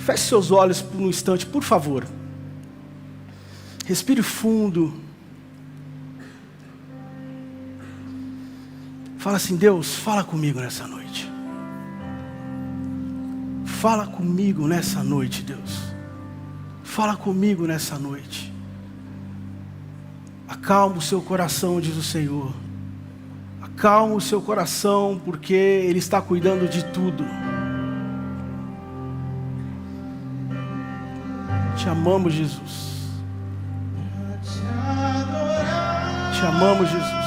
Feche seus olhos por um instante, por favor. Respire fundo. Fala assim: Deus, fala comigo nessa noite. Fala comigo nessa noite, Deus. Fala comigo nessa noite. Acalma o seu coração, diz o Senhor. Acalma o seu coração, porque Ele está cuidando de tudo. Te amamos, Jesus. Te amamos, Jesus.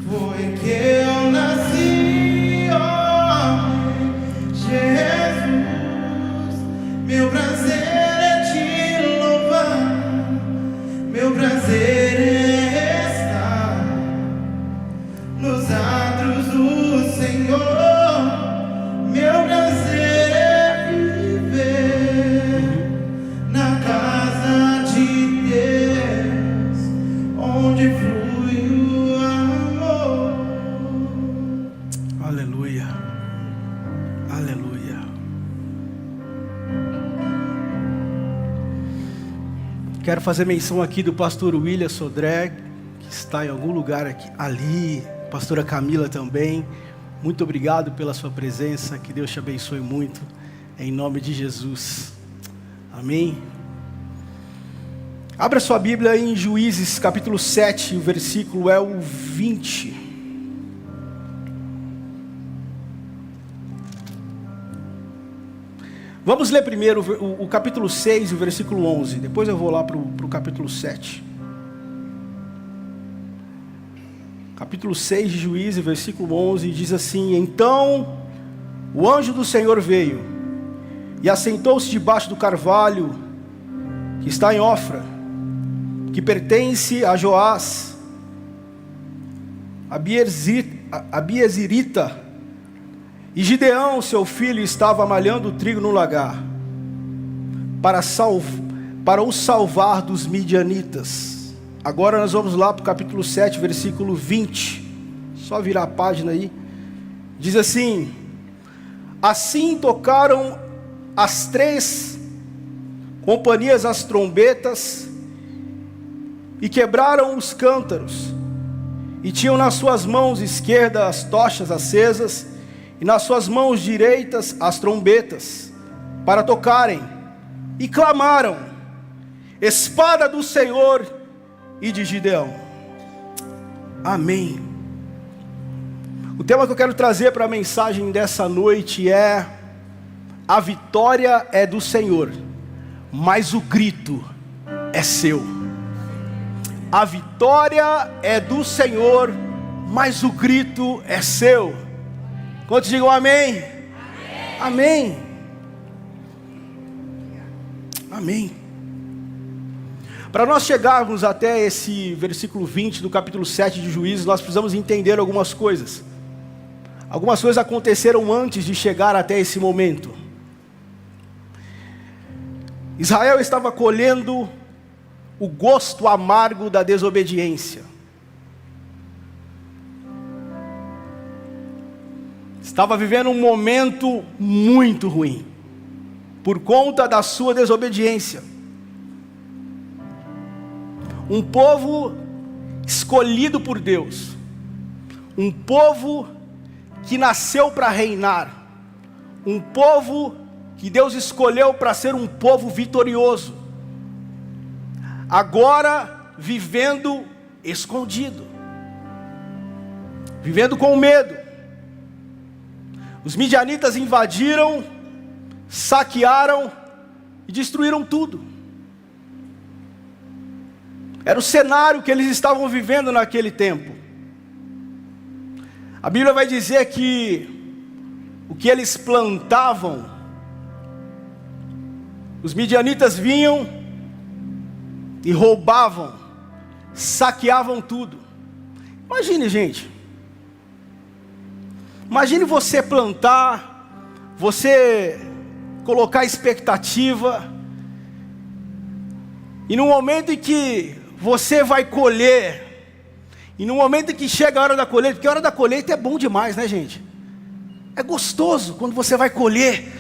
Foi que eu nasci, oh Jesus. Meu prazer é te louvar, meu prazer é estar nos atos do Senhor. Meu prazer é viver na casa de Deus, onde flui o amor. Aleluia. Aleluia. Quero fazer menção aqui do pastor William Sodré, que está em algum lugar aqui, ali. Pastora Camila também. Muito obrigado pela sua presença. Que Deus te abençoe muito. Em nome de Jesus. Amém. Abra sua Bíblia em Juízes capítulo 7. O versículo é o 20. Vamos ler primeiro o capítulo 6 e o versículo 11. Depois eu vou lá para o capítulo 7. Capítulo 6 de Juízes, versículo 11, diz assim: Então o anjo do Senhor veio e assentou-se debaixo do carvalho que está em Ofra, que pertence a Joás, a Biezirita. E Gideão, seu filho, estava malhando o trigo no lagar, para o salvar dos midianitas. Agora nós vamos lá para o capítulo 7, versículo 20. Só virar a página aí. Diz assim: Assim tocaram as 3 companhias as trombetas e quebraram os cântaros, e tinham nas suas mãos esquerdas as tochas acesas, e nas suas mãos direitas as trombetas, para tocarem, e clamaram: Espada do Senhor e de Gideão. Amém. O tema que eu quero trazer para a mensagem dessa noite é: a vitória é do Senhor, mas o grito é seu. A vitória é do Senhor, mas o grito é seu. Quantos digam amém? Amém. Amém. Amém. Para nós chegarmos até esse versículo 20 do capítulo 7 de Juízes, nós precisamos entender algumas coisas. Algumas coisas aconteceram antes de chegar até esse momento. Israel estava colhendo o gosto amargo da desobediência. Estava vivendo um momento muito ruim, por conta da sua desobediência. Um povo escolhido por Deus, um povo que nasceu para reinar, um povo que Deus escolheu para ser um povo vitorioso, agora vivendo escondido, vivendo com medo. Os midianitas invadiram, saquearam e destruíram tudo. Era o cenário que eles estavam vivendo naquele tempo. A Bíblia vai dizer que o que eles plantavam, os midianitas vinham e roubavam, saqueavam tudo. Imagine, gente. Imagine você plantar, você colocar expectativa, e no momento em que você vai colher, e no momento em que chega a hora da colheita, porque a hora da colheita é bom demais, né, gente? É gostoso quando você vai colher,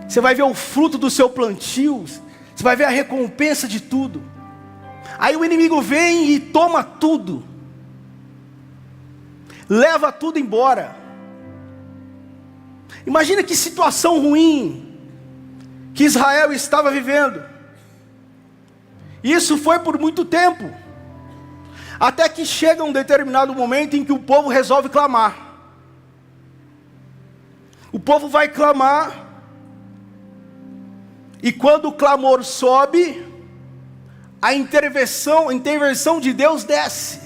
você vai ver o fruto do seu plantio, você vai ver a recompensa de tudo. Aí o inimigo vem e toma tudo, leva tudo embora. Imagina que situação ruim que Israel estava vivendo. Isso foi por muito tempo, até que chega um determinado momento em que o povo resolve clamar. O povo vai clamar, e quando o clamor sobe, a intervenção de Deus desce,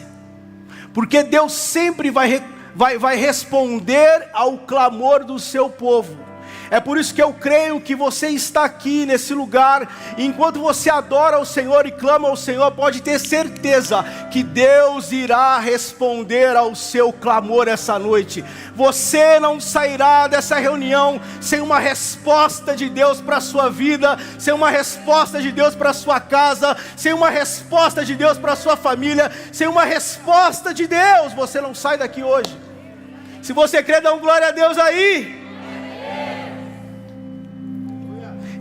porque Deus sempre vai responder ao clamor do seu povo. É por isso que eu creio que você está aqui nesse lugar, e enquanto você adora ao Senhor e clama ao Senhor, pode ter certeza que Deus irá responder ao seu clamor essa noite. Você não sairá dessa reunião sem uma resposta de Deus para a sua vida, sem uma resposta de Deus para a sua casa, sem uma resposta de Deus para a sua família, sem uma resposta de Deus. Você não sai daqui hoje. Se você crê, dá um glória a Deus aí.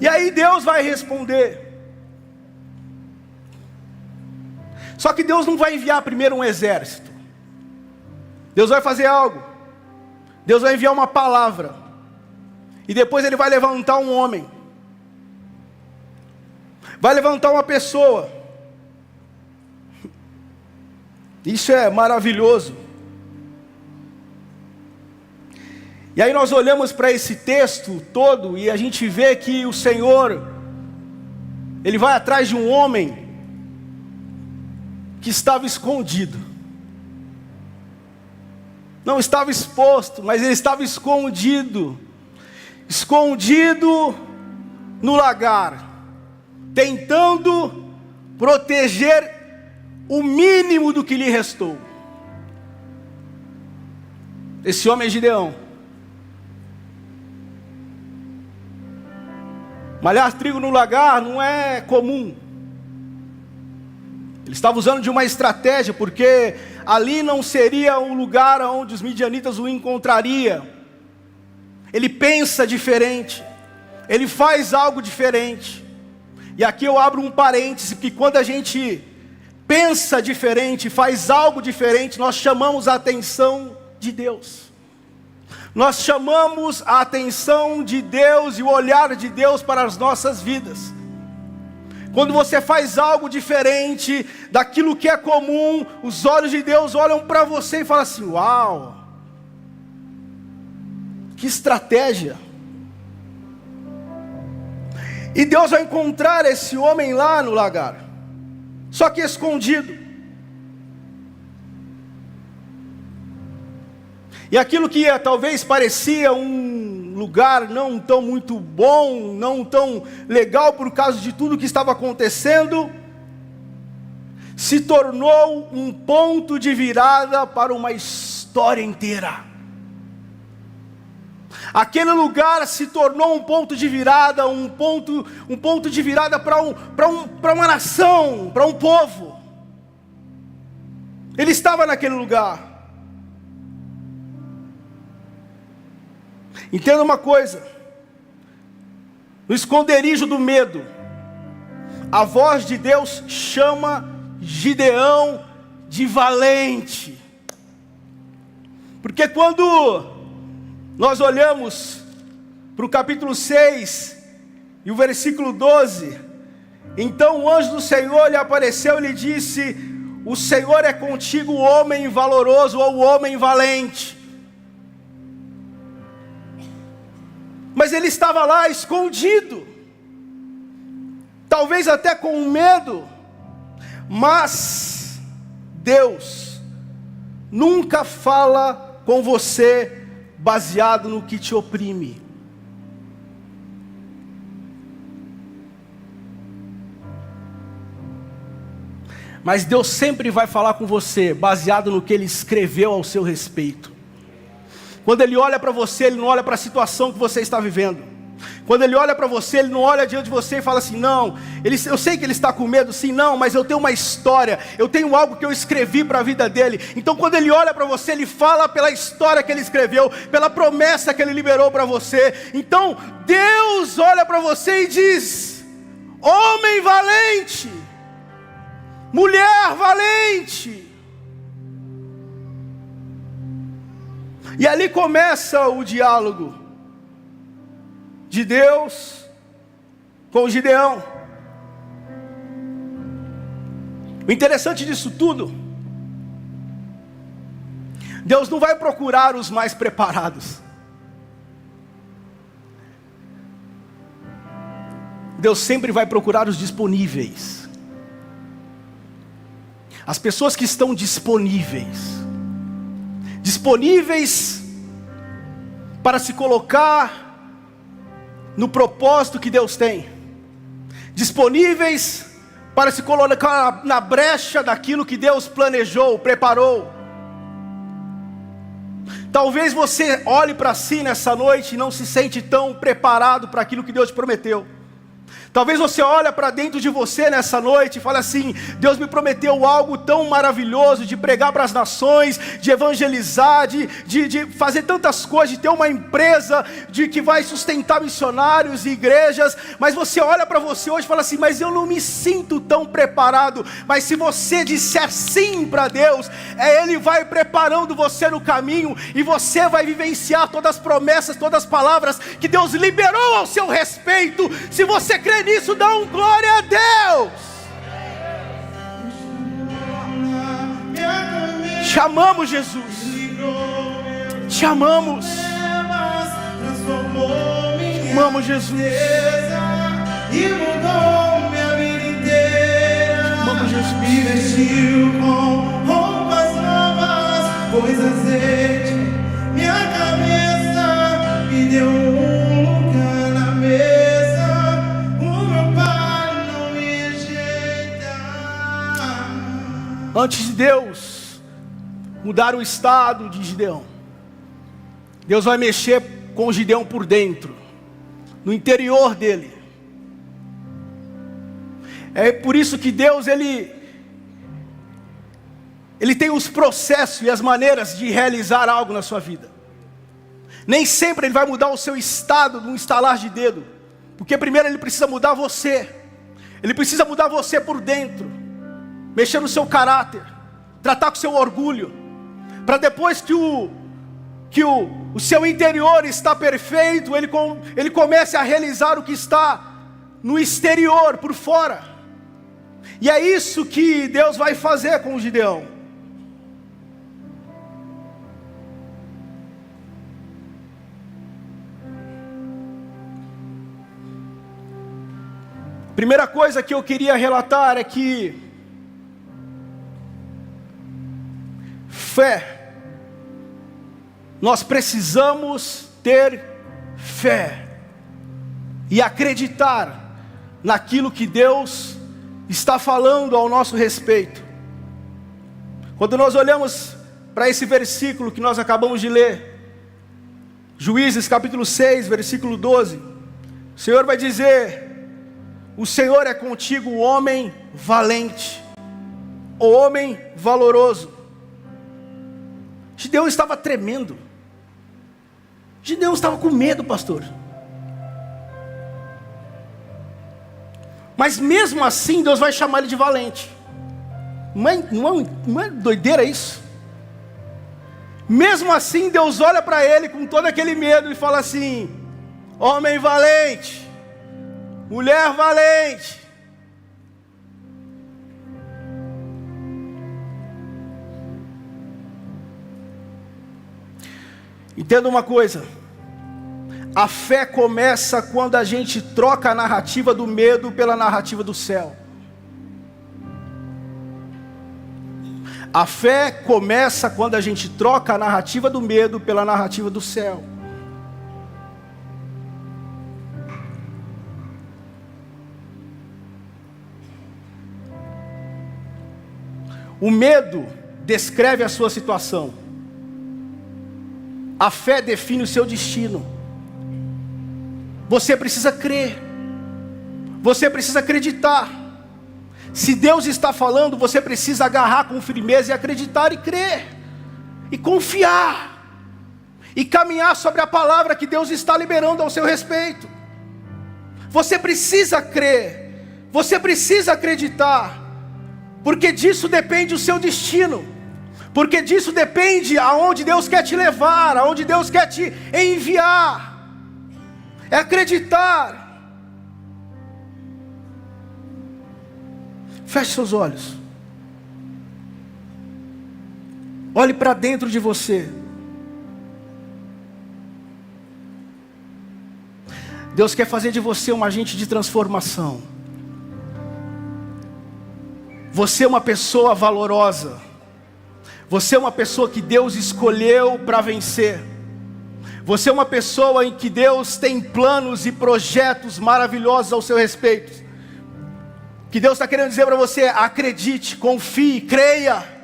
E aí Deus vai responder. Só que Deus não vai enviar primeiro um exército. Deus vai fazer algo. Deus vai enviar uma palavra. E depois Ele vai levantar um homem. Vai levantar uma pessoa. Isso é maravilhoso. E aí nós olhamos para esse texto todo e a gente vê que o Senhor, Ele vai atrás de um homem que estava escondido. Não estava exposto, mas ele estava escondido. Escondido no lagar, tentando proteger o mínimo do que lhe restou. Esse homem é Gideão. Malhar trigo no lagar não é comum. Ele estava usando de uma estratégia, porque ali não seria um lugar onde os midianitas o encontrariam. Ele pensa diferente, ele faz algo diferente. E aqui eu abro um parêntese, que quando a gente pensa diferente, faz algo diferente, nós chamamos a atenção de Deus. Nós chamamos a atenção de Deus e o olhar de Deus para as nossas vidas. Quando você faz algo diferente daquilo que é comum, os olhos de Deus olham para você e falam assim: uau, que estratégia. E Deus vai encontrar esse homem lá no lagar, só que escondido. E aquilo que talvez parecia um lugar não tão muito bom, não tão legal por causa de tudo que estava acontecendo, se tornou um ponto de virada para uma história inteira. Aquele lugar se tornou um ponto de virada, um ponto de virada para uma nação, para um povo. Ele estava naquele lugar. Entenda uma coisa: no esconderijo do medo, a voz de Deus chama Gideão de valente. Porque quando nós olhamos para o capítulo 6 e o versículo 12, então o anjo do Senhor lhe apareceu e lhe disse: o Senhor é contigo, homem valoroso, ou homem valente. Mas ele estava lá escondido, talvez até com medo, mas Deus nunca fala com você baseado no que te oprime. Mas Deus sempre vai falar com você baseado no que Ele escreveu ao seu respeito. Quando Ele olha para você, Ele não olha para a situação que você está vivendo. Quando ele olha para você, ele não olha diante de você e fala assim, não, eu sei que ele está com medo, sim, não, mas eu tenho uma história, eu tenho algo que eu escrevi para a vida dele. Então quando ele olha para você, ele fala pela história que ele escreveu, pela promessa que ele liberou para você. Então Deus olha para você e diz, homem valente, mulher valente. E ali começa o diálogo de Deus com Gideão. O interessante disso tudo, Deus não vai procurar os mais preparados. Deus sempre vai procurar os disponíveis. As pessoas que estão disponíveis para se colocar no propósito que Deus tem, disponíveis para se colocar na brecha daquilo que Deus planejou, preparou. Talvez você olhe para si nessa noite e não se sente tão preparado para aquilo que Deus te prometeu. Talvez você olhe para dentro de você nessa noite e fale assim, Deus me prometeu algo tão maravilhoso, de pregar para as nações, de evangelizar, de fazer tantas coisas, de ter uma empresa que vai sustentar missionários e igrejas, mas você olha para você hoje e fala assim, mas eu não me sinto tão preparado. Mas se você disser sim para Deus, Ele vai preparando você no caminho, e você vai vivenciar todas as promessas, todas as palavras que Deus liberou ao seu respeito. Se você crê nisso, dá um glória a Deus. Te amamos, Jesus. Te amamos. Te amamos, Jesus. E mudou minha vida inteira. Te amamos, Jesus. Me vestiu com roupas novas, pôs azeite minha cabeça, me deu lugar na mesa. Antes de Deus mudar o estado de Gideão, Deus vai mexer com Gideão por dentro, no interior dele. É por isso que Deus ele tem os processos e as maneiras de realizar algo na sua vida. Nem sempre Ele vai mudar o seu estado num estalar de dedo, porque primeiro Ele precisa mudar você. Ele precisa mudar você por dentro, mexer no seu caráter, tratar com o seu orgulho, para depois que o seu interior está perfeito, ele comece a realizar o que está no exterior, por fora. E é isso que Deus vai fazer com o Gideão. Primeira coisa que eu queria relatar é que fé, nós precisamos ter fé e acreditar naquilo que Deus está falando ao nosso respeito. Quando nós olhamos para esse versículo que nós acabamos de ler, Juízes capítulo 6, versículo 12, o Senhor vai dizer: o Senhor é contigo, o homem valente, o homem valoroso. Gideão estava tremendo. Gideão estava com medo, pastor. Mas mesmo assim Deus vai chamar ele de valente. Não é doideira isso? Mesmo assim Deus olha para ele com todo aquele medo e fala assim: homem valente, mulher valente. Entenda uma coisa: a fé começa quando a gente troca a narrativa do medo pela narrativa do céu. A fé começa quando a gente troca a narrativa do medo pela narrativa do céu. O medo descreve a sua situação. A fé define o seu destino. Você precisa crer. Você precisa acreditar. Se Deus está falando, você precisa agarrar com firmeza e acreditar e crer. E confiar. E caminhar sobre a palavra que Deus está liberando ao seu respeito. Você precisa crer. Você precisa acreditar. Porque disso depende o seu destino. Porque disso depende aonde Deus quer te levar, aonde Deus quer te enviar. É acreditar. Feche seus olhos. Olhe para dentro de você. Deus quer fazer de você um agente de transformação. Você é uma pessoa valorosa. Você é uma pessoa que Deus escolheu para vencer. Você é uma pessoa em que Deus tem planos e projetos maravilhosos ao seu respeito. Que Deus está querendo dizer para você: acredite, confie, creia.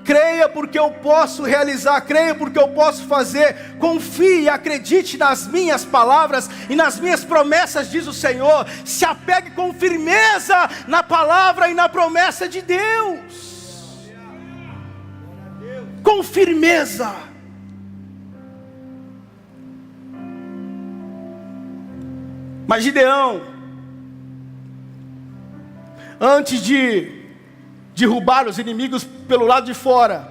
Creia porque eu posso realizar, creia porque eu posso fazer. Confie e acredite nas minhas palavras e nas minhas promessas, diz o Senhor. Se apegue com firmeza na palavra e na promessa de Deus. Com firmeza. Mas Gideão, antes de derrubar os inimigos pelo lado de fora,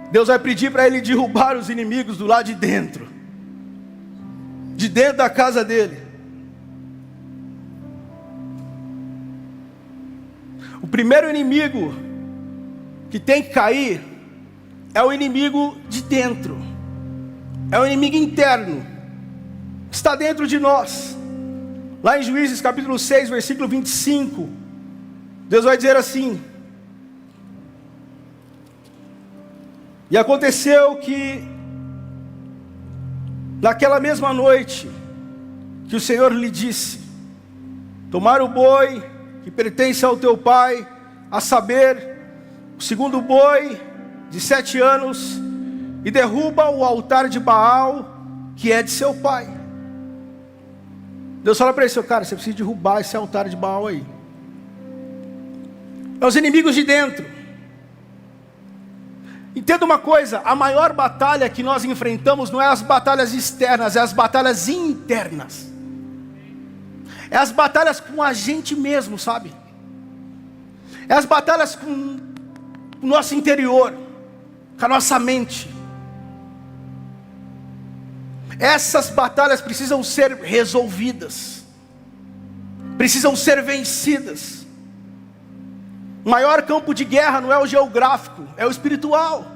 Deus vai pedir para ele derrubar os inimigos do lado de dentro da casa dele. O primeiro inimigo que tem que cair é o inimigo de dentro, é o inimigo interno, que está dentro de nós. Lá em Juízes capítulo 6, versículo 25, Deus vai dizer assim: e aconteceu que naquela mesma noite que o Senhor lhe disse: tomar o boi que pertence ao teu pai, a saber, o segundo boi de 7 anos, e derruba o altar de Baal que é de seu pai. Deus fala para ele: cara, você precisa derrubar esse altar de Baal aí. É os inimigos de dentro. Entenda uma coisa: a maior batalha que nós enfrentamos não é as batalhas externas, é as batalhas internas. É as batalhas com a gente mesmo, sabe? É as batalhas com o nosso interior, com a nossa mente. Essas batalhas precisam ser resolvidas, precisam ser vencidas. O maior campo de guerra não é o geográfico, é o espiritual.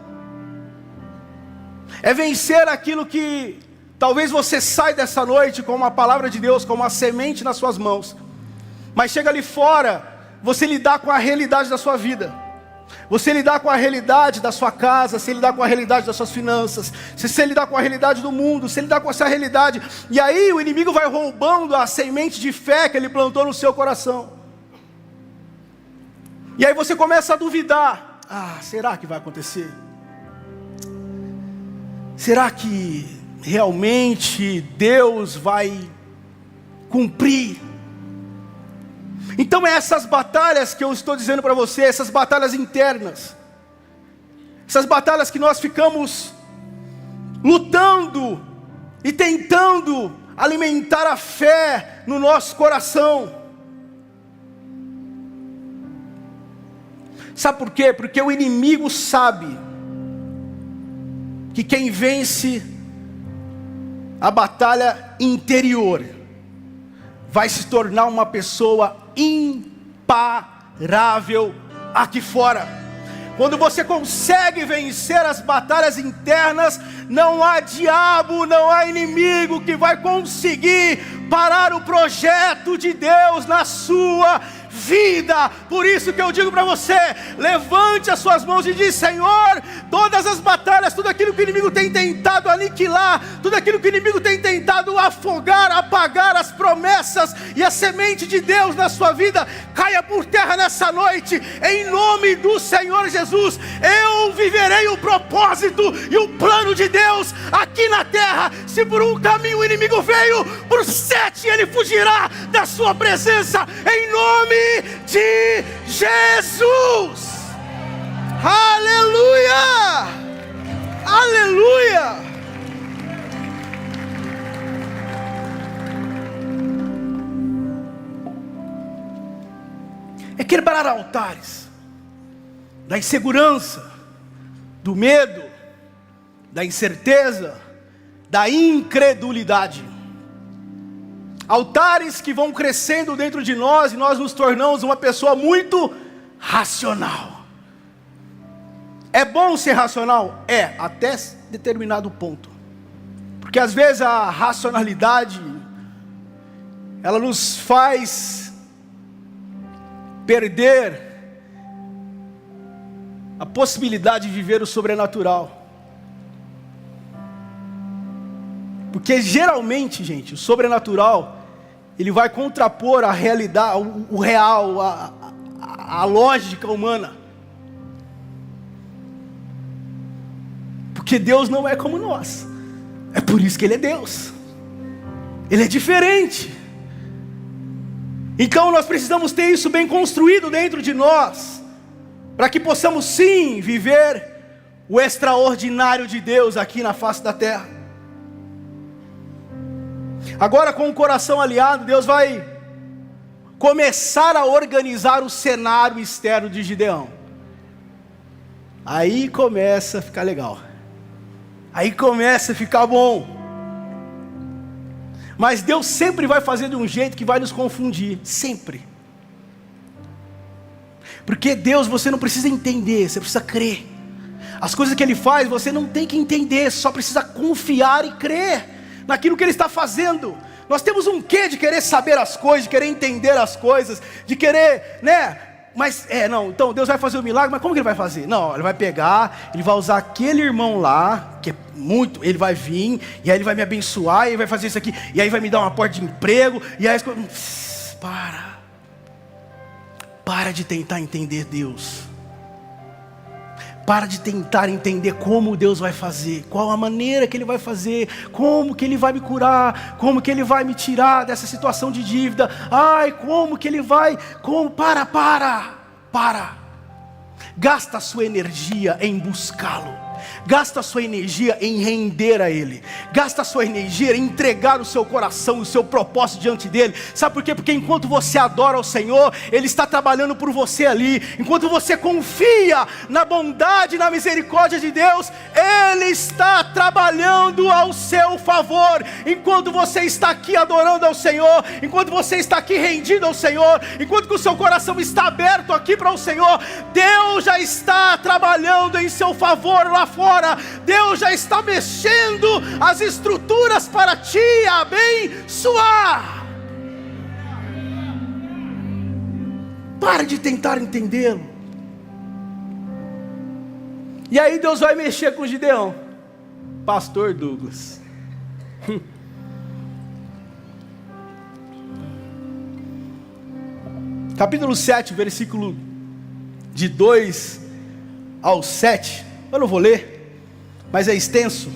É vencer aquilo que talvez você saia dessa noite com uma palavra de Deus, com uma semente nas suas mãos, mas chega ali fora, você lidar com a realidade da sua vida. Você lidar com a realidade da sua casa, você lidar com a realidade das suas finanças, você lidar com a realidade do mundo, você lidar com essa realidade. E aí o inimigo vai roubando a semente de fé que ele plantou no seu coração. E aí você começa a duvidar: será que vai acontecer? Será que realmente Deus vai cumprir? Então é essas batalhas que eu estou dizendo para você, essas batalhas internas, essas batalhas que nós ficamos lutando e tentando alimentar a fé no nosso coração. Sabe por quê? Porque o inimigo sabe que quem vence a batalha interior vai se tornar uma pessoa imparável aqui fora. Quando você consegue vencer as batalhas internas, não há diabo, não há inimigo que vai conseguir parar o projeto de Deus na sua vida. Por isso que eu digo para você: levante as suas mãos e diz: Senhor, todas as batalhas, tudo aquilo que o inimigo tem tentado aniquilar, tudo aquilo que o inimigo tem tentado tentando afogar, apagar as promessas e a semente de Deus na sua vida, caia por terra nessa noite, em nome do Senhor Jesus. Eu viverei o propósito e o plano de Deus aqui na terra. Se por um caminho o inimigo veio, por 7 ele fugirá da sua presença, em nome de Jesus. Aleluia! Aleluia! É quebrar altares da insegurança, do medo, da incerteza, da incredulidade. Altares que vão crescendo dentro de nós e nós nos tornamos uma pessoa muito racional. É bom ser racional? É, até determinado ponto. Porque às vezes a racionalidade, ela nos faz perder a possibilidade de viver o sobrenatural. Porque geralmente, gente, o sobrenatural, ele vai contrapor a realidade, o real, a lógica humana. Porque Deus não é como nós. É por isso que Ele é Deus. Ele é diferente. Então nós precisamos ter isso bem construído dentro de nós, para que possamos sim viver o extraordinário de Deus aqui na face da terra. Agora, com o coração alinhado, Deus vai começar a organizar o cenário externo de Gideão. Aí começa a ficar legal. Aí começa a ficar bom. Mas Deus sempre vai fazer de um jeito que vai nos confundir. Sempre. Porque Deus, você não precisa entender, você precisa crer. As coisas que Ele faz, você não tem que entender, só precisa confiar e crer naquilo que Ele está fazendo. Nós temos um quê de querer saber as coisas, de querer entender as coisas, de querer, mas, então Deus vai fazer o milagre, mas como que Ele vai fazer? Não, Ele vai pegar, Ele vai usar aquele irmão lá, que é muito, ele vai vir, e aí Ele vai me abençoar, e Ele vai fazer isso aqui, e aí vai me dar uma porta de emprego, e aí as coisas... Para de tentar entender Deus. Para de tentar entender como Deus vai fazer, qual a maneira que Ele vai fazer, como que Ele vai me curar, como que Ele vai me tirar dessa situação de dívida, como que Ele vai, para. Gasta a sua energia em buscá-lo. Gasta a sua energia em render a Ele. Gasta a sua energia em entregar o seu coração, o seu propósito diante dEle. Sabe por quê? Porque enquanto você adora ao Senhor, Ele está trabalhando por você ali. Enquanto você confia na bondade e na misericórdia de Deus, Ele está trabalhando ao seu favor. Enquanto você está aqui adorando ao Senhor, enquanto você está aqui rendido ao Senhor, enquanto que o seu coração está aberto aqui para o Senhor, Deus já está trabalhando em seu favor lá fora. Deus já está mexendo as estruturas para te abençoar. Pare de tentar entendê-lo. E aí Deus vai mexer com Gideão. Pastor Douglas. Capítulo 7, versículo de 2 ao 7. Eu não vou ler, mas é extenso.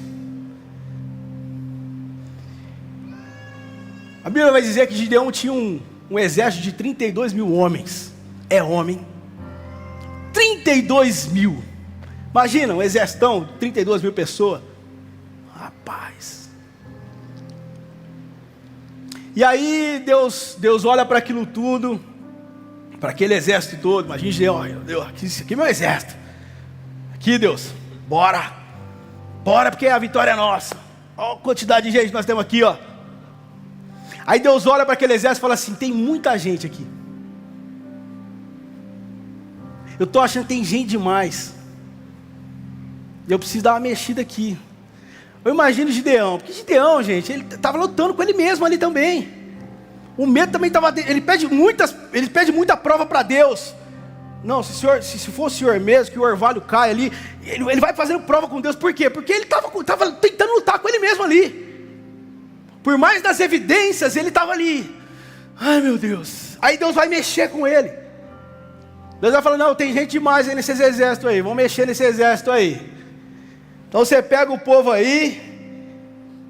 A Bíblia vai dizer que Gideão tinha um exército de 32 mil homens. É homem. 32 mil. Imagina, um exército, 32 mil pessoas. Rapaz. E aí Deus olha para aquilo tudo, para aquele exército todo. Imagina Gideão, Deus, aqui é meu exército. Aqui, Deus, bora, porque a vitória é nossa. Olha a quantidade de gente que nós temos aqui, ó. Aí Deus olha para aquele exército e fala assim: tem muita gente aqui. Eu estou achando que tem gente demais. Eu preciso dar uma mexida aqui. Eu imagino Gideão, porque Gideão, gente, ele estava lutando com ele mesmo ali também. O medo também estava dele. Ele pede muita prova para Deus. Não, se for o Senhor mesmo, que o orvalho cai ali, ele vai fazendo prova com Deus. Por quê? Porque ele estava tentando lutar com ele mesmo ali. Por mais das evidências, ele estava ali. Ai meu Deus. Aí Deus vai mexer com ele. Deus vai falar, não, tem gente demais aí nesses exércitos aí. Vamos mexer nesse exército aí. Então você pega o povo aí.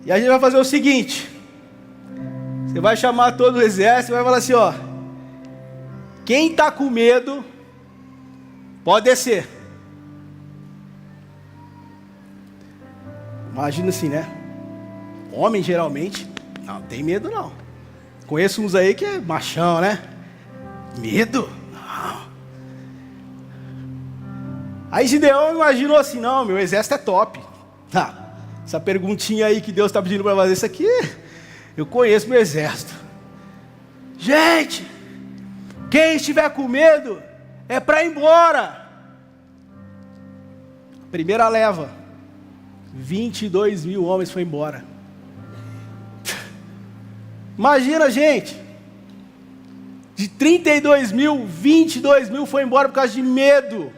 E a gente vai fazer o seguinte. Você vai chamar todo o exército e vai falar assim, ó. Quem está com medo, pode descer. Imagina assim, né? Homem geralmente, não tem medo não. Conheço uns aí que é machão, né? Medo? Não. Aí Gideão imaginou assim, não, meu exército é top. Essa perguntinha aí que Deus está pedindo para fazer, isso aqui, eu conheço meu exército. Gente, quem estiver com medo, é para ir embora. Primeira leva, 22 mil homens foi embora. Imagina, gente, de 32 mil, 22 mil foi embora por causa de medo.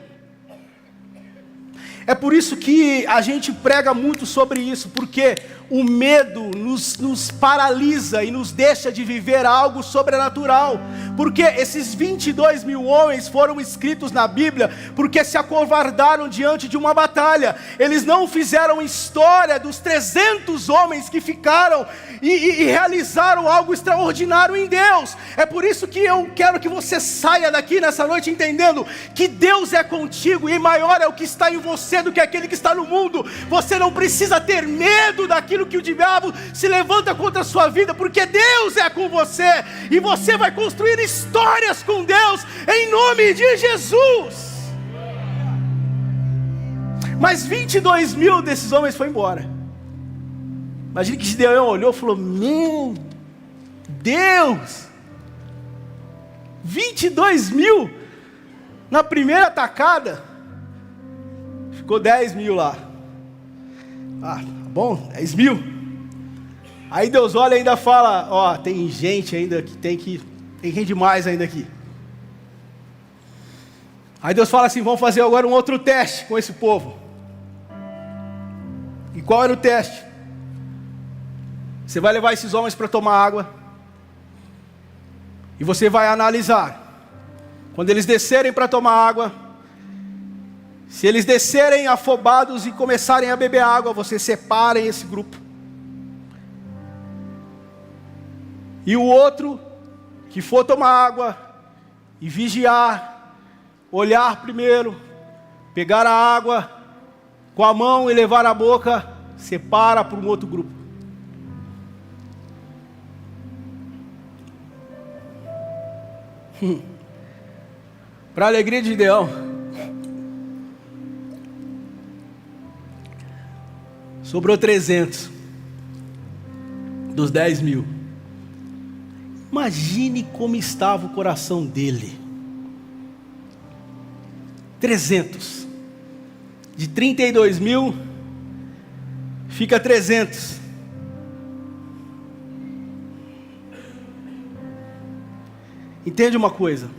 É por isso que a gente prega muito sobre isso, porque o medo nos paralisa e nos deixa de viver algo sobrenatural. Porque esses 22 mil homens foram escritos na Bíblia porque se acovardaram diante de uma batalha. Eles não fizeram história dos 300 homens que ficaram e realizaram algo extraordinário em Deus. É por isso que eu quero que você saia daqui nessa noite entendendo que Deus é contigo e maior é o que está em você do que aquele que está no mundo. Você não precisa ter medo daquilo que o diabo se levanta contra a sua vida, porque Deus é com você e você vai construir histórias com Deus em nome de Jesus. Mas 22 mil desses homens foram embora. Imagina que Gideão olhou e falou, meu Deus, 22 mil na primeira atacada. Ficou 10 mil lá. Tá bom, 10 mil. Aí Deus olha e ainda fala, ó, tem gente ainda que tem gente demais ainda aqui. Aí Deus fala assim, vamos fazer agora um outro teste com esse povo. E qual era o teste? Você vai levar esses homens para tomar água. E você vai analisar. Quando eles descerem para tomar água, se eles descerem afobados e começarem a beber água, você separa esse grupo. E o outro, que for tomar água e vigiar, olhar primeiro, pegar a água com a mão e levar à boca, separa para um outro grupo. Para a alegria de Gideão, sobrou 300 dos 10 mil. Imagine como estava o coração dele. 300. De 32 mil, fica 300. Entende uma coisa?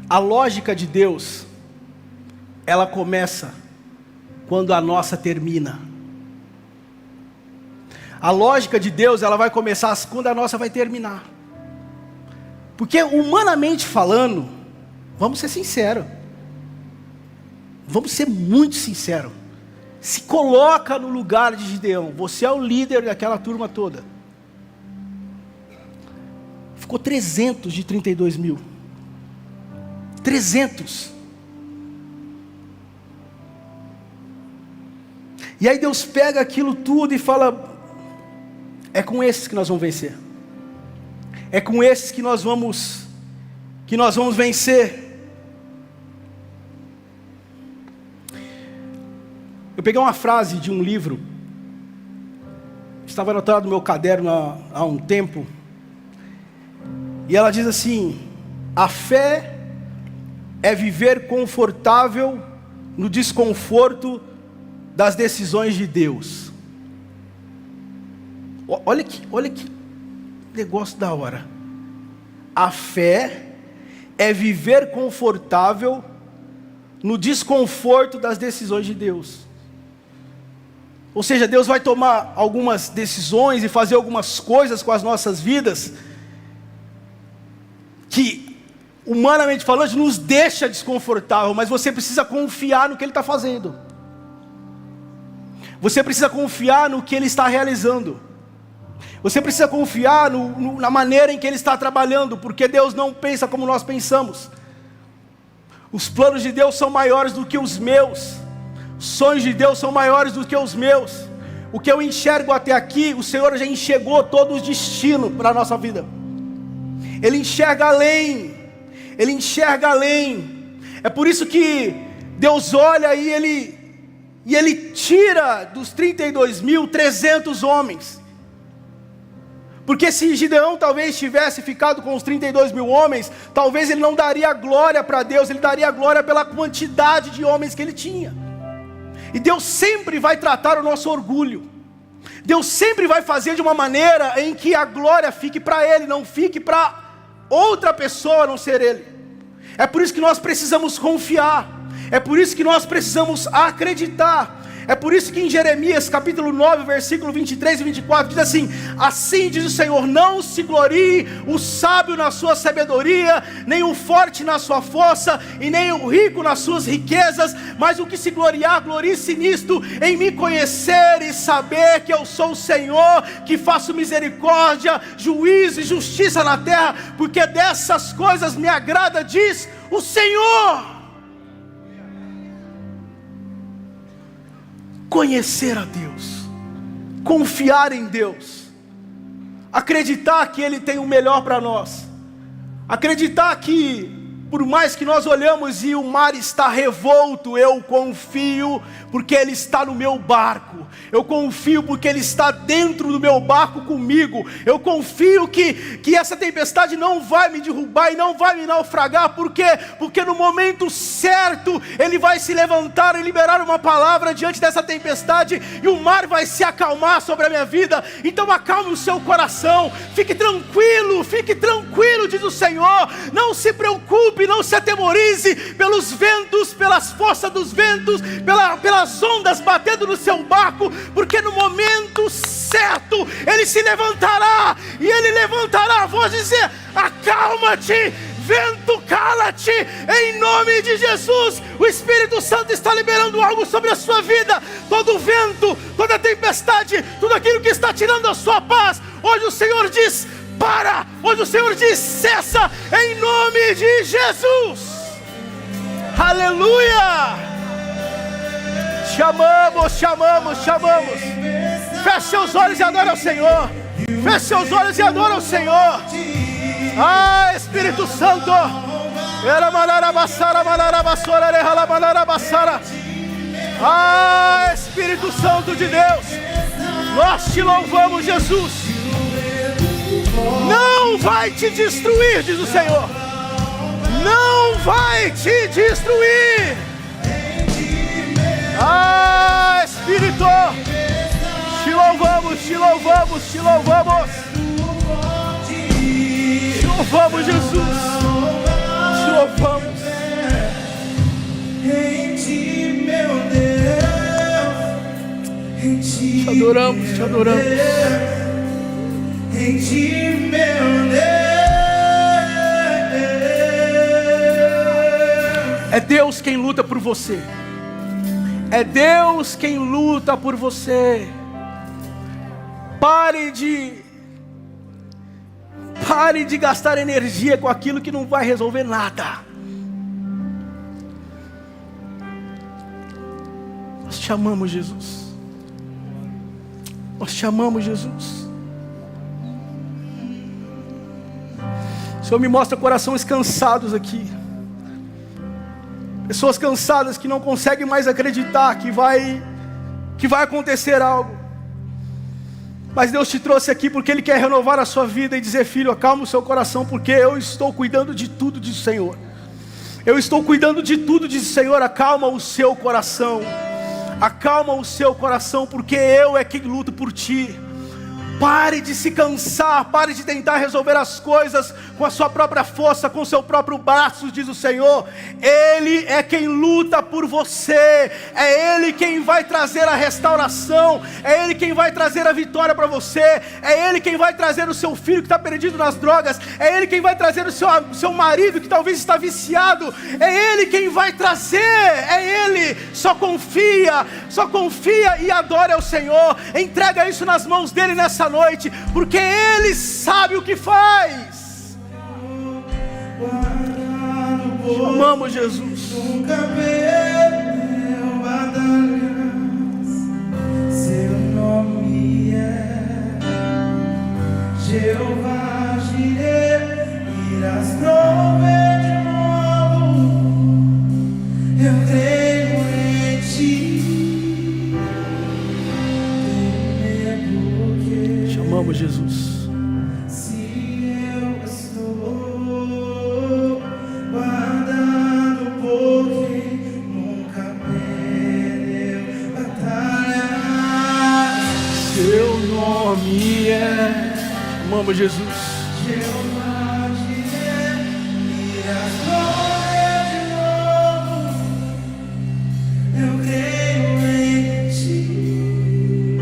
A lógica de Deus, ela começa quando a nossa termina. A lógica de Deus, ela vai começar quando a nossa vai terminar. Porque humanamente falando, vamos ser sinceros. Vamos ser muito sinceros. Se coloca no lugar de Gideão. Você é o líder daquela turma toda. Ficou 300 de 32 mil. 300. E aí Deus pega aquilo tudo e fala, é com esses que nós vamos vencer. É com esses que nós vamos vencer. Eu peguei uma frase de um livro, estava anotado no meu caderno há um tempo, e ela diz assim: a fé é viver confortável no desconforto das decisões de Deus. Olha que negócio da hora. A fé é viver confortável no desconforto das decisões de Deus. Ou seja, Deus vai tomar algumas decisões e fazer algumas coisas com as nossas vidas que, humanamente falando, nos deixa desconfortável, mas você precisa confiar no que Ele está fazendo. Você precisa confiar no que Ele está realizando. Você precisa confiar na maneira em que Ele está trabalhando, porque Deus não pensa como nós pensamos. Os planos de Deus são maiores do que os meus. Os sonhos de Deus são maiores do que os meus. O que eu enxergo até aqui, o Senhor já enxergou todo o destino para a nossa vida. Ele enxerga além. Ele enxerga além. É por isso que Deus olha e Ele tira dos 32.300 homens. Porque se Gideão talvez tivesse ficado com os 32.000 homens, talvez ele não daria glória para Deus, ele daria glória pela quantidade de homens que ele tinha. E Deus sempre vai tratar o nosso orgulho. Deus sempre vai fazer de uma maneira em que a glória fique para Ele, não fique para outra pessoa a não ser Ele. É por isso que nós precisamos confiar. É por isso que nós precisamos acreditar. É por isso que em Jeremias capítulo 9, versículo 23 e 24 diz assim: assim diz o Senhor, não se glorie o sábio na sua sabedoria, nem o forte na sua força, e nem o rico nas suas riquezas, mas o que se gloriar, glorie-se nisto, em me conhecer e saber que eu sou o Senhor, que faço misericórdia, juízo e justiça na terra, porque dessas coisas me agrada, diz o Senhor. Conhecer a Deus, confiar em Deus, acreditar que Ele tem o melhor para nós, acreditar que por mais que nós olhamos e o mar está revolto, eu confio porque Ele está no meu barco, eu confio porque Ele está dentro do meu barco comigo, eu confio que essa tempestade não vai me derrubar e não vai me naufragar, porque no momento certo Ele vai se levantar e liberar uma palavra diante dessa tempestade, e o mar vai se acalmar sobre a minha vida. Então acalme o seu coração, fique tranquilo, diz o Senhor, não se preocupe, não se atemorize pelos ventos, pelas forças dos ventos, pelas ondas batendo no seu barco, porque no momento certo Ele se levantará, e Ele levantará a voz e dizer: acalma-te, vento, cala-te, em nome de Jesus. O Espírito Santo está liberando algo sobre a sua vida. Todo vento, toda tempestade, tudo aquilo que está tirando a sua paz, hoje o Senhor diz: para, hoje o Senhor diz: cessa, em nome de Jesus. Aleluia. Chamamos. Feche seus olhos e adore ao Senhor. Feche seus olhos e adore ao Senhor. Ah, Espírito Santo. Ah, Espírito Santo de Deus, nós te louvamos, Jesus. Não vai te destruir, diz o Senhor. Não vai te destruir. Ah, Espírito, te louvamos. Te louvamos, Jesus. Te louvamos. Em ti, meu Deus. Em ti, te adoramos. Em ti, meu Deus. É Deus quem luta por você. É Deus quem luta por você. Pare de gastar energia com aquilo que não vai resolver nada. Nós te amamos, Jesus. Nós te amamos, Jesus. O Senhor me mostra corações cansados aqui. Pessoas cansadas que não conseguem mais acreditar que vai acontecer algo. Mas Deus te trouxe aqui porque Ele quer renovar a sua vida e dizer: filho, acalma o seu coração, porque eu estou cuidando de tudo, diz o Senhor. Eu estou cuidando de tudo, diz o Senhor. Acalma o seu coração. Acalma o seu coração, porque eu é quem luto por ti. Pare de se cansar, pare de tentar resolver as coisas com a sua própria força, com o seu próprio braço, diz o Senhor. Ele é quem luta por você, é Ele quem vai trazer a restauração, é Ele quem vai trazer a vitória para você, é Ele quem vai trazer o seu filho que está perdido nas drogas, é Ele quem vai trazer o seu marido que talvez está viciado, é Ele quem vai trazer, é Ele. Só confia e adore ao Senhor, entrega isso nas mãos dEle nessa noite, porque Ele sabe o que faz. Amamos Jesus. Nunca perdeu batalhas. Seu nome é Jeová Jireh. Irás prover de novo. Eu creio em ti. Chamamos Jesus. Se eu estou guardado por quem nunca perdeu batalha. Seu nome é. Chamamos Jesus. Jeová Jireh, irás prover de novo. Eu creio em ti.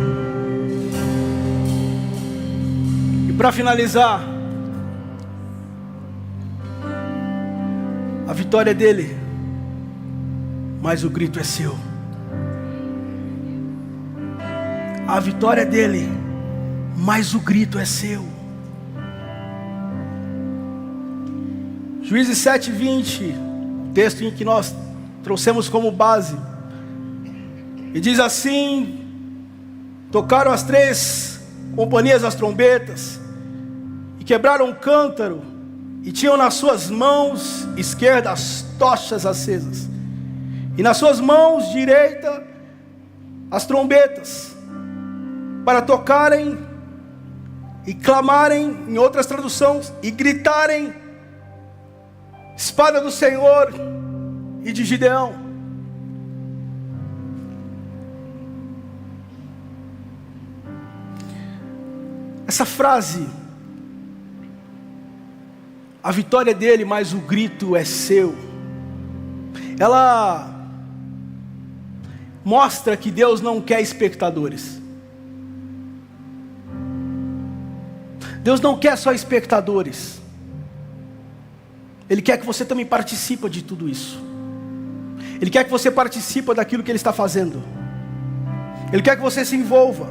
E para finalizar, a vitória é dele, mas o grito é seu. A vitória é dele, mas o grito é seu. Juízes 7:20, texto em que nós trouxemos como base, e diz assim: tocaram as 3 companhias das trombetas, e quebraram um cântaro, e tinham nas suas mãos esquerda as tochas acesas, e nas suas mãos direita as trombetas, para tocarem e clamarem, em outras traduções, e gritarem: espada do Senhor e de Gideão. Essa frase, a vitória é dele, mas o grito é seu, ela mostra que Deus não quer espectadores. Deus não quer só espectadores. Ele quer que você também participe de tudo isso. Ele quer que você participe daquilo que Ele está fazendo. Ele quer que você se envolva.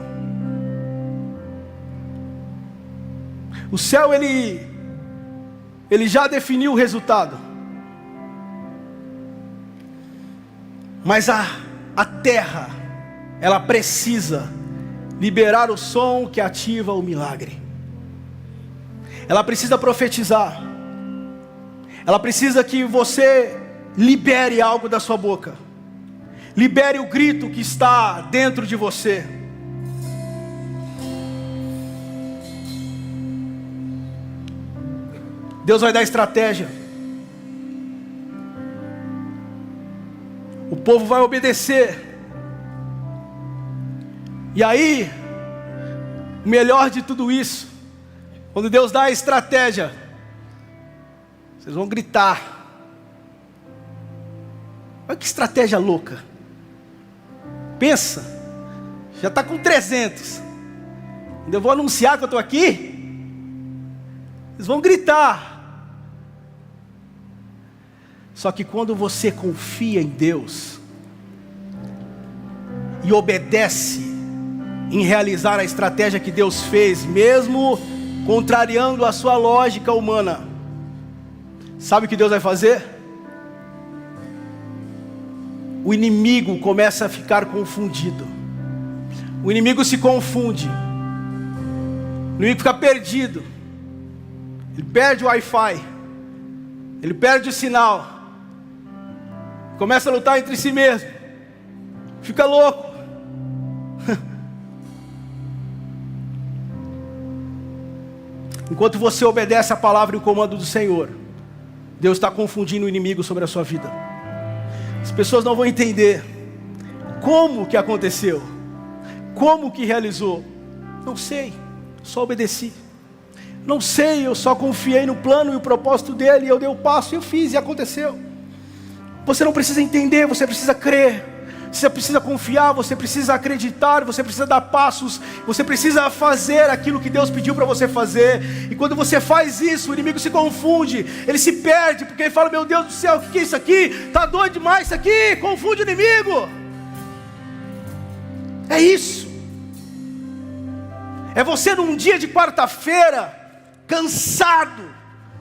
O céu, ele já definiu o resultado. Mas a terra, ela precisa liberar o som que ativa o milagre. Ela precisa profetizar. Ela precisa que você libere algo da sua boca. Libere o grito que está dentro de você. Deus vai dar estratégia. O povo vai obedecer. E aí, o melhor de tudo isso, quando Deus dá a estratégia, vocês vão gritar. Olha que estratégia louca. Pensa, já está com 300. Ainda eu vou anunciar que eu estou aqui. Eles vão gritar. Só que quando você confia em Deus e obedece em realizar a estratégia que Deus fez, mesmo contrariando a sua lógica humana, sabe o que Deus vai fazer? O inimigo começa a ficar confundido. O inimigo se confunde. O inimigo fica perdido. Ele perde o Wi-Fi. Ele perde o sinal. Começa a lutar entre si mesmo. Fica louco. Enquanto você obedece a palavra e o comando do Senhor, Deus está confundindo o inimigo sobre a sua vida. As pessoas não vão entender como que aconteceu, como que realizou. Não sei. Só obedeci. Não sei, eu só confiei no plano e o propósito dele, e eu dei o passo e eu fiz, e aconteceu. Você não precisa entender, você precisa crer. Você precisa confiar, você precisa acreditar, você precisa dar passos, você precisa fazer aquilo que Deus pediu para você fazer. E quando você faz isso, o inimigo se confunde, ele se perde, porque ele fala: meu Deus do céu, o que é isso aqui? Está doido demais isso aqui, confunde o inimigo. É isso. É você num dia de quarta-feira, cansado,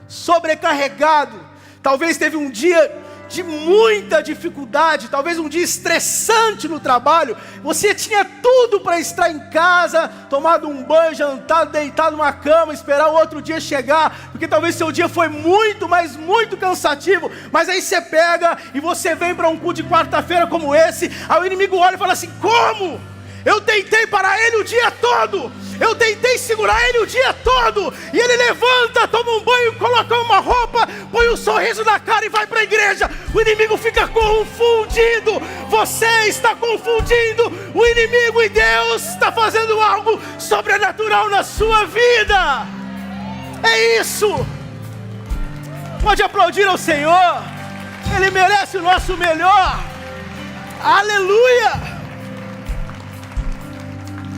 sobrecarregado, talvez teve um dia de muita dificuldade, talvez um dia estressante no trabalho, você tinha tudo para estar em casa, tomado um banho, jantado, deitado numa cama, esperar o outro dia chegar, porque talvez seu dia foi muito, mas muito cansativo, mas aí você pega e você vem para um culto de quarta-feira como esse, aí o inimigo olha e fala assim: como? Eu tentei parar ele o dia todo, eu tentei segurar ele o dia todo, e ele levanta, toma um banho, coloca uma roupa, põe um sorriso na cara e vai para a igreja. O inimigo fica confundido, você está confundindo o inimigo, e Deus está fazendo algo sobrenatural na sua vida. É isso. Pode aplaudir ao Senhor, Ele merece o nosso melhor. Aleluia.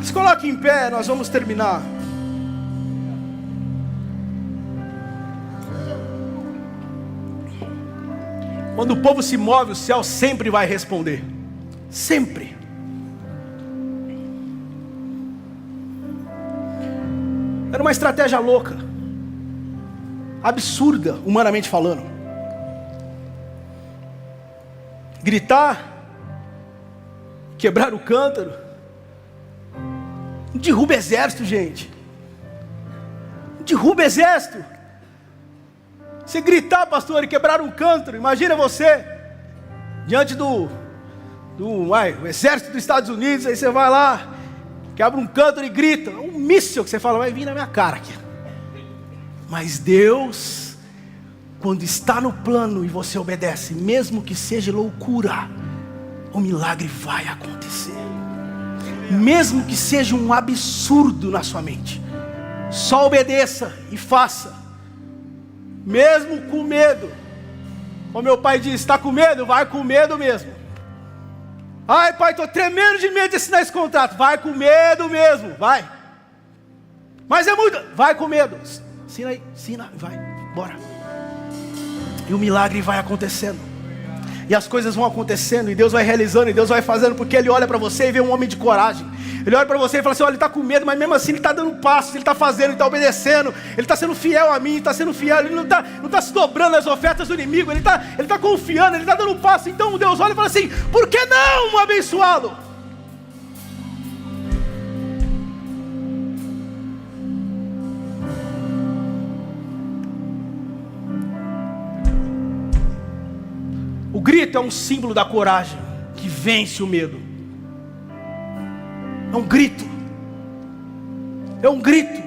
Se coloque em pé, nós vamos terminar. Quando o povo se move, o céu sempre vai responder. Sempre. Era uma estratégia louca, absurda, humanamente falando. Gritar, quebrar o cântaro. Derruba exército, gente. Derruba exército. Você gritar, pastor, e quebrar um cântaro. Imagina você diante do exército dos Estados Unidos. Aí você vai lá, quebra um cântaro e grita. Um míssil que você fala, vai vir na minha cara aqui. Mas Deus, quando está no plano e você obedece, mesmo que seja loucura, o milagre vai acontecer. Mesmo que seja um absurdo na sua mente, só obedeça e faça, mesmo com medo. Como meu pai diz: está com medo? Vai com medo mesmo. Ai, pai, estou tremendo de medo de assinar esse contrato. Vai com medo mesmo, vai. Mas é muito, vai com medo. Assina aí, assina, vai, bora. E o milagre vai acontecendo. E as coisas vão acontecendo, e Deus vai realizando, e Deus vai fazendo, porque Ele olha para você e vê um homem de coragem. Ele olha para você e fala assim: olha, ele está com medo, mas mesmo assim ele está dando passos, ele está fazendo, ele está obedecendo, ele está sendo fiel a mim, ele está sendo fiel, ele não está se dobrando às ofertas do inimigo, ele está confiando, ele está dando passo. Então Deus olha e fala assim: por que não abençoá-lo? O grito é um símbolo da coragem que vence o medo. É um grito. É um grito.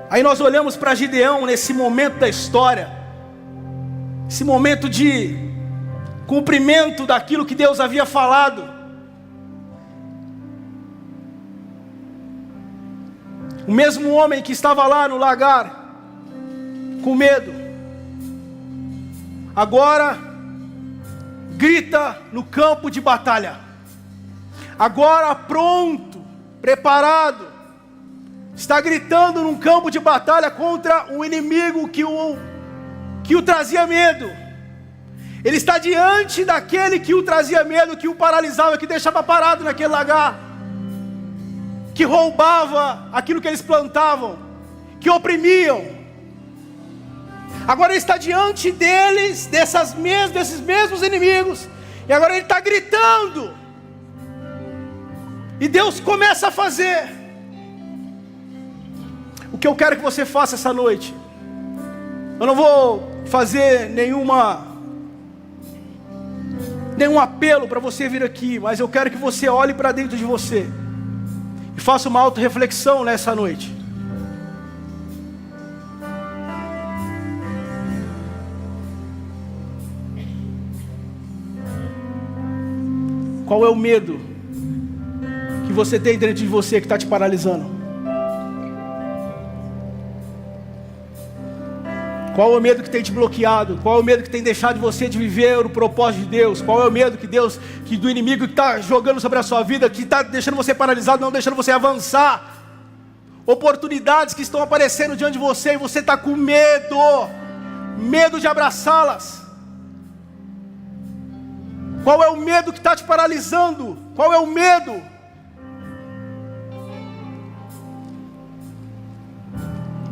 Aí nós olhamos para Gideão nesse momento da história, esse momento de cumprimento daquilo que Deus havia falado. O mesmo homem que estava lá no lagar, com medo, agora grita no campo de batalha. Agora pronto, preparado, está gritando num campo de batalha contra um inimigo que o trazia medo. Ele está diante daquele que o trazia medo, que o paralisava, que deixava parado naquele lagar, que roubava aquilo que eles plantavam, que oprimiam. Agora ele está diante deles, desses mesmos inimigos, e agora ele está gritando, e Deus começa a fazer. O que eu quero que você faça essa noite, eu não vou fazer nenhum apelo para você vir aqui, mas eu quero que você olhe para dentro de você e faça uma autorreflexão nessa noite. Qual é o medo que que você tem dentro de você que está te paralisando? Qual é o medo que tem te bloqueado? Qual é o medo que tem deixado você de viver o propósito de Deus? Qual é o medo que do inimigo que está jogando sobre a sua vida, que está deixando você paralisado, não deixando você avançar? Oportunidades que estão aparecendo diante de você e você está com medo de abraçá-las. Qual é o medo que está te paralisando? Qual é o medo?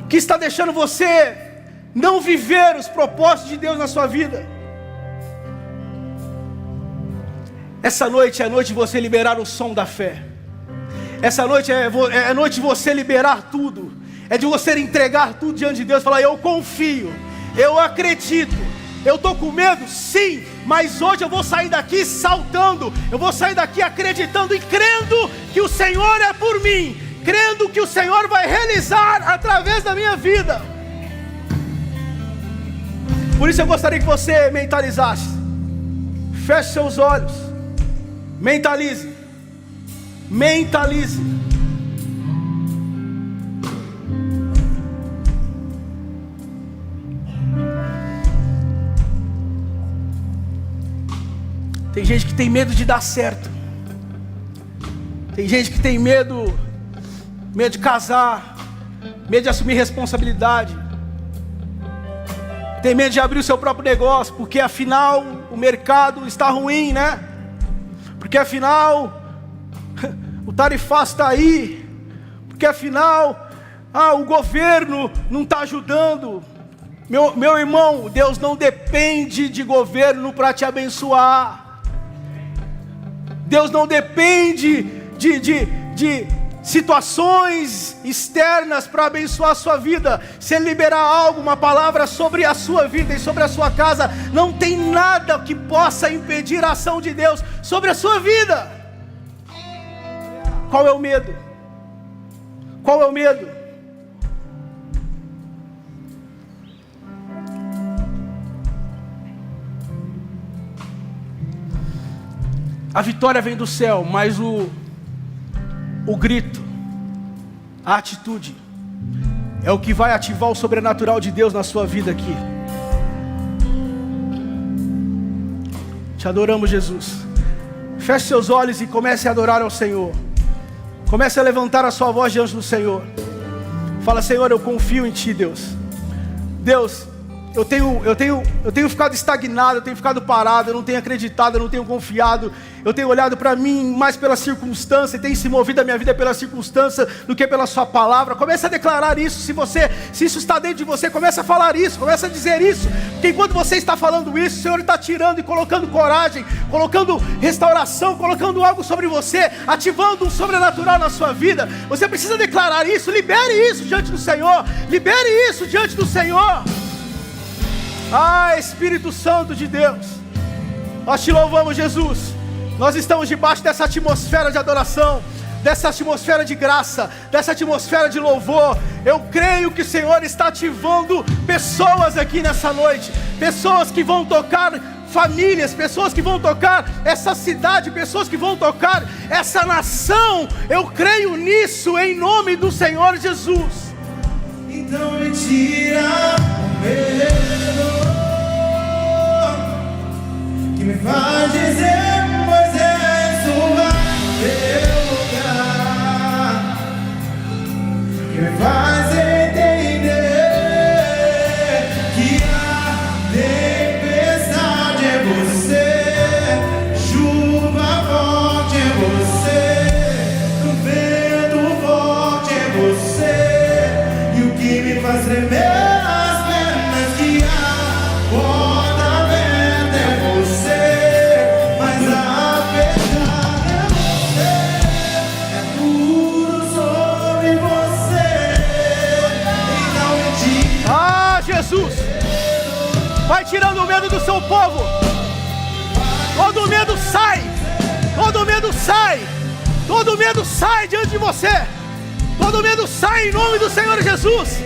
Que está deixando você não viver os propósitos de Deus na sua vida? Essa noite é a noite de você liberar o som da fé. Essa noite é a noite de você liberar tudo. É de você entregar tudo diante de Deus e falar: eu confio, eu acredito. Eu estou com medo? Sim, mas hoje eu vou sair daqui saltando. Eu vou sair daqui acreditando e crendo que o Senhor é por mim, crendo que o Senhor vai realizar através da minha vida. Por isso eu gostaria que você mentalizasse. Feche seus olhos. Mentalize. Mentalize. Tem gente que tem medo de dar certo. Tem gente que tem medo de casar, medo de assumir responsabilidade. Tem medo de abrir o seu próprio negócio, porque afinal o mercado está ruim, né? Porque afinal o tarifaço está aí. Porque afinal o governo não está ajudando. Meu irmão, Deus não depende de governo para te abençoar. Deus não depende de situações externas para abençoar a sua vida. Se Ele liberar algo, uma palavra sobre a sua vida e sobre a sua casa, não tem nada que possa impedir a ação de Deus sobre a sua vida. Qual é o medo? Qual é o medo? A vitória vem do céu, mas o grito, a atitude, é o que vai ativar o sobrenatural de Deus na sua vida aqui. Te adoramos, Jesus. Feche seus olhos e comece a adorar ao Senhor. Comece a levantar a sua voz diante do Senhor. Fala: Senhor, eu confio em Ti, Deus. Deus, eu tenho ficado estagnado, eu tenho ficado parado, eu não tenho acreditado, eu não tenho confiado, eu tenho olhado para mim mais pela circunstância, e tenho se movido a minha vida pela circunstância do que pela sua palavra. Comece a declarar isso. Se isso está dentro de você, comece a falar isso, comece a dizer isso, porque enquanto você está falando isso, o Senhor está tirando e colocando coragem, colocando restauração, colocando algo sobre você, ativando um sobrenatural na sua vida. Você precisa declarar isso. Libere isso diante do Senhor, libere isso diante do Senhor. Espírito Santo de Deus, nós te louvamos, Jesus. Nós estamos debaixo dessa atmosfera de adoração, dessa atmosfera de graça, dessa atmosfera de louvor. Eu creio que o Senhor está ativando pessoas aqui nessa noite, pessoas que vão tocar famílias, pessoas que vão tocar essa cidade, pessoas que vão tocar essa nação. Eu creio nisso em nome do Senhor Jesus. Então me tira o medo que me faz dizer: Moisés, suba teu lugar, que me faz entender que a tempestade é você, chuva forte é você, o vento forte é você, e o que me faz tremer as pernas, que a porta aberta é você, mas apesar de você, é tudo sobre você. Então me tira Jesus, vai tirando o medo do seu povo. Todo medo sai, todo medo sai, todo medo sai diante de você. Todo medo sai em nome do Senhor Jesus.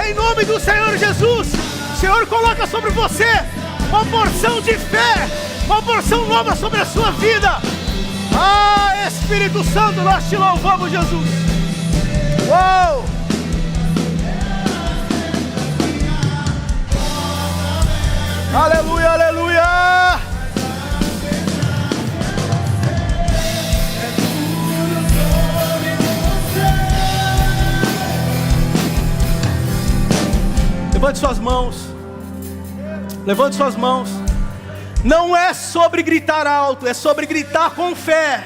Em nome do Senhor Jesus. O Senhor coloca sobre você uma porção de fé, uma porção nova sobre a sua vida. Ah, Espírito Santo, nós te louvamos, Jesus. Uou! Aleluia, aleluia! Levante suas mãos. Levante suas mãos. Não é sobre gritar alto, é sobre gritar com fé.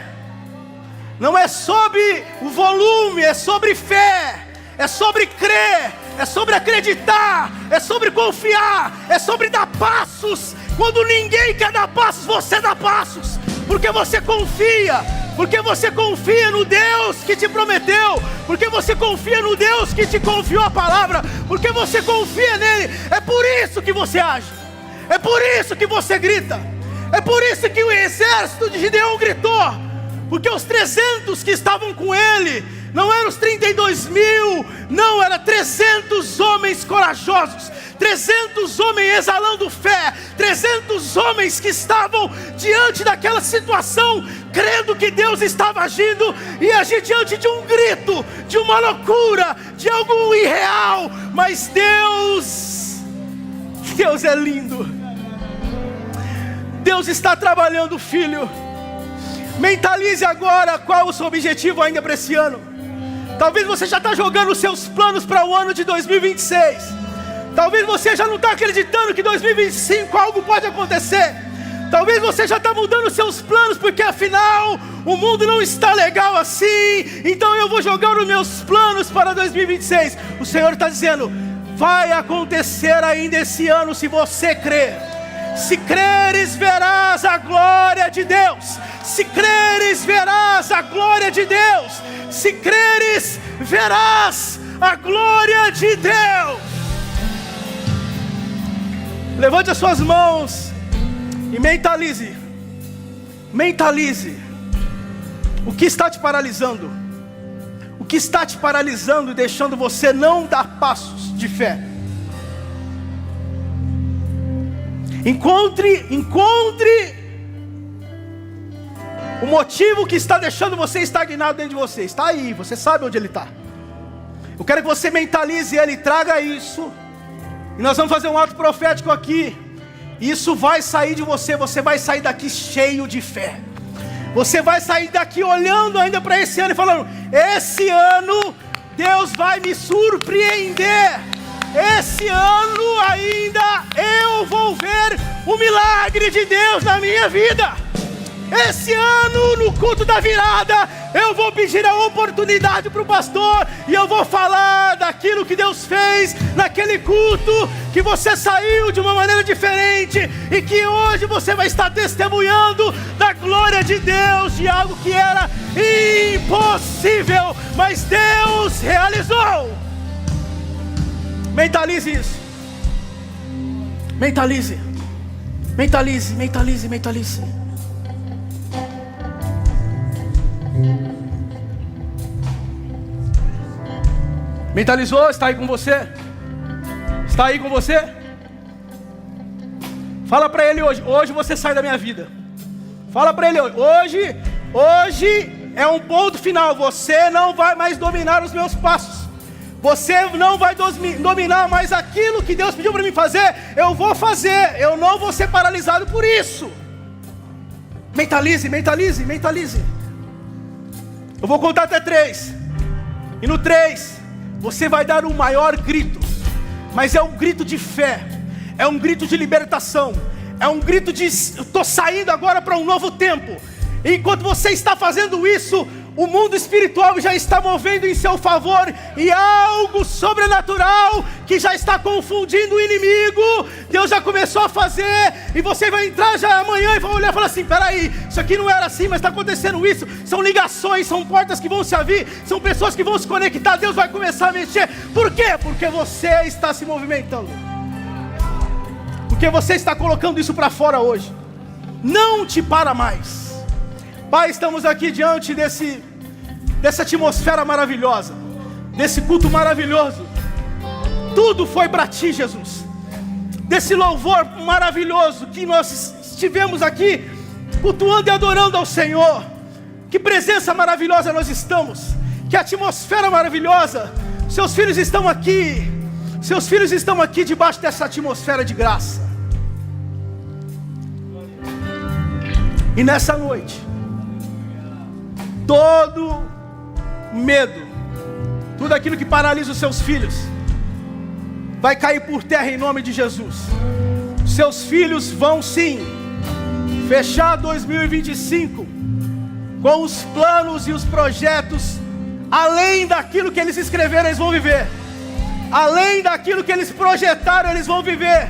Não é sobre o volume, é sobre fé. É sobre crer, é sobre acreditar, é sobre confiar, é sobre dar passos. Quando ninguém quer dar passos, você dá passos. Porque você confia. Porque você confia no Deus que te prometeu. Porque você confia no Deus que te confiou a palavra. Porque você confia nele. É por isso que você age. É por isso que você grita. É por isso que o exército de Gideão gritou. Porque os 300 que estavam com ele não eram os 32.000, não, eram 300 homens corajosos, 300 homens exalando fé, 300 homens que estavam diante daquela situação, crendo que Deus estava agindo, e agir diante de um grito, de uma loucura, de algo irreal, mas Deus é lindo. Deus está trabalhando, filho. Mentalize agora qual o seu objetivo ainda para esse ano. Talvez você já está jogando os seus planos para o ano de 2026. Talvez você já não está acreditando que 2025 algo pode acontecer. Talvez você já está mudando os seus planos, porque afinal o mundo não está legal assim. Então eu vou jogar os meus planos para 2026. O Senhor está dizendo: vai acontecer ainda esse ano se você crer. Se creres, verás a glória de Deus. Se creres, verás a glória de Deus. Se creres, verás a glória de Deus. Levante as suas mãos e mentalize. Mentalize. O que está te paralisando? O que está te paralisando e deixando você não dar passos de fé? Encontre o motivo que está deixando você estagnado dentro de você. Está aí, você sabe onde ele está. Eu quero que você mentalize ele, traga isso. E nós vamos fazer um ato profético aqui. Isso vai sair de você, você vai sair daqui cheio de fé. Você vai sair daqui olhando ainda para esse ano e falando: esse ano Deus vai me surpreender. Esse ano ainda eu vou ver o milagre de Deus na minha vida. Esse ano, no culto da virada, eu vou pedir a oportunidade para o pastor e eu vou falar daquilo que Deus fez naquele culto, que você saiu de uma maneira diferente e que hoje você vai estar testemunhando da glória de Deus, de algo que era impossível, mas Deus realizou. Mentalize isso. Mentalize. Mentalize, mentalize, mentalize. Mentalizou? Está aí com você? Está aí com você? Fala para ele hoje. Hoje você sai da minha vida. Fala para ele hoje. Hoje é um ponto final. Você não vai mais dominar os meus passos. Você não vai dominar mais aquilo que Deus pediu para mim fazer. Eu vou fazer. Eu não vou ser paralisado por isso. Mentalize, mentalize, mentalize. Eu vou contar até 3. E no 3, você vai dar o maior grito. Mas é um grito de fé. É um grito de libertação. É um grito de: estou saindo agora para um novo tempo. E enquanto você está fazendo isso, o mundo espiritual já está movendo em seu favor, e algo sobrenatural que já está confundindo o inimigo, Deus já começou a fazer, e você vai entrar já amanhã e vai olhar e falar assim: peraí, isso aqui não era assim, mas está acontecendo isso. São ligações, são portas que vão se abrir, são pessoas que vão se conectar, Deus vai começar a mexer. Por quê? Porque você está se movimentando, porque você está colocando isso para fora hoje. Não te para mais. Pai, estamos aqui diante dessa atmosfera maravilhosa, desse culto maravilhoso. Tudo foi para Ti, Jesus. Desse louvor maravilhoso que nós estivemos aqui cultuando e adorando ao Senhor. Que presença maravilhosa nós estamos. Que atmosfera maravilhosa. Seus filhos estão aqui. Seus filhos estão aqui debaixo dessa atmosfera de graça. E nessa noite, todo medo, tudo aquilo que paralisa os seus filhos, vai cair por terra em nome de Jesus. Seus filhos vão sim fechar 2025 com os planos e os projetos além daquilo que eles escreveram. Eles vão viver além daquilo que eles projetaram. Eles vão viver,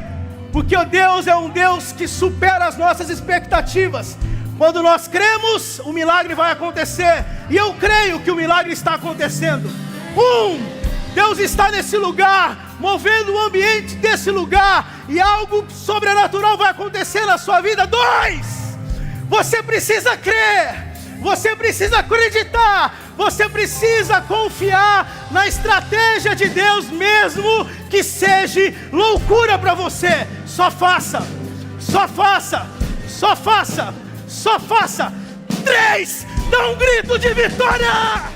porque o Deus é um Deus que supera as nossas expectativas. Quando nós cremos, o milagre vai acontecer. E eu creio que o milagre está acontecendo. Deus está nesse lugar, movendo o ambiente desse lugar, e algo sobrenatural vai acontecer na sua vida. 2, você precisa crer, você precisa acreditar, você precisa confiar na estratégia de Deus, mesmo que seja loucura para você. Só faça, só faça, só faça, só faça. 3, dá um grito de vitória!